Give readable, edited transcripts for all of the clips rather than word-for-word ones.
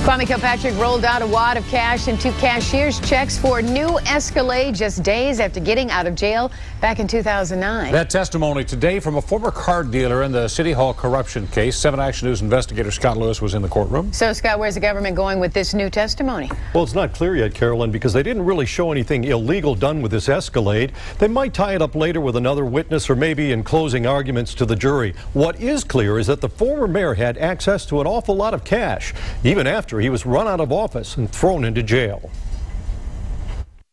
Kwame Kilpatrick rolled out a wad of cash and 2 cashier's checks for a new Escalade just days after getting out of jail back in 2009. That testimony today from a former car dealer in the City Hall corruption case. 7 Action News investigator Scott Lewis was in the courtroom. So, Scott, where's the government going with this new testimony? Well, it's not clear yet, Carolyn, because they didn't really show anything illegal done with this Escalade. They might tie it up later with another witness or maybe in closing arguments to the jury. What is clear is that the former mayor had access to an awful lot of cash, even after he was run out of office and thrown into jail.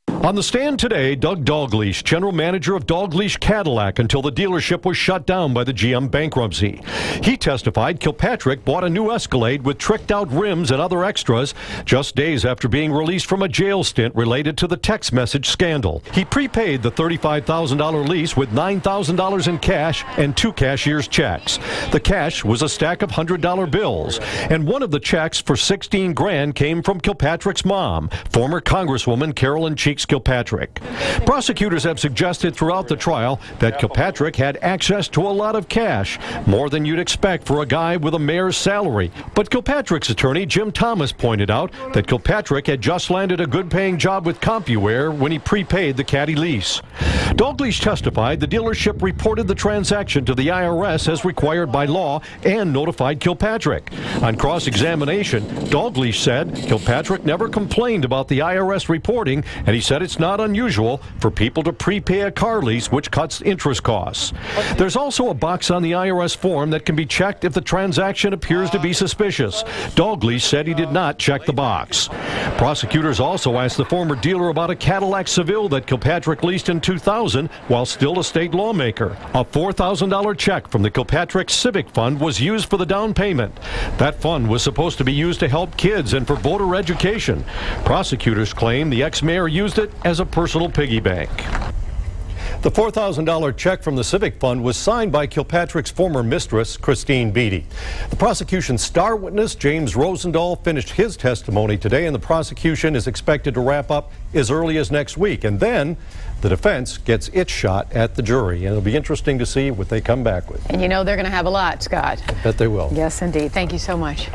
On the stand today, Doug Dalgleish, general manager of Dalgleish Cadillac, until the dealership was shut down by the GM bankruptcy. He testified Kilpatrick bought a new Escalade with tricked-out rims and other extras just days after being released from a jail stint related to the text message scandal. He prepaid the $35,000 lease with $9,000 in cash and 2 cashier's checks. The cash was a stack of $100 bills, and one of the checks for $16 grand came from Kilpatrick's mom, former Congresswoman Carolyn Cheeks Kilpatrick. Prosecutors have suggested throughout the trial that Kilpatrick had access to a lot of cash, more than you'd expect for a guy with a mayor's salary. But Kilpatrick's attorney, Jim Thomas, pointed out that Kilpatrick had just landed a good-paying job with CompuWare when he prepaid the Caddy lease. Dalgleish testified the dealership reported the transaction to the IRS as required by law and notified Kilpatrick. On cross-examination, Dalgleish said Kilpatrick never complained about the IRS reporting, and he said it's not unusual for people to prepay a car lease, which cuts interest costs. There's also a box on the IRS form that can be checked if the transaction appears to be suspicious. Dalgleish said he did not check the box. Prosecutors also asked the former dealer about a Cadillac Seville that Kilpatrick leased in 2000 while still a state lawmaker. A $4,000 check from the Kilpatrick Civic Fund was used for the down payment. That fund was supposed to be used to help kids and for voter education. Prosecutors claim the ex-mayor used it as a personal piggy bank. The $4,000 check from the Civic Fund was signed by Kilpatrick's former mistress, Christine Beatty. The prosecution's star witness, James Rosendahl, finished his testimony today, and the prosecution is expected to wrap up as early as next week. And then the defense gets its shot at the jury, and it'll be interesting to see what they come back with. And you know they're going to have a lot, Scott. I bet they will. Yes, indeed. Thank you so much.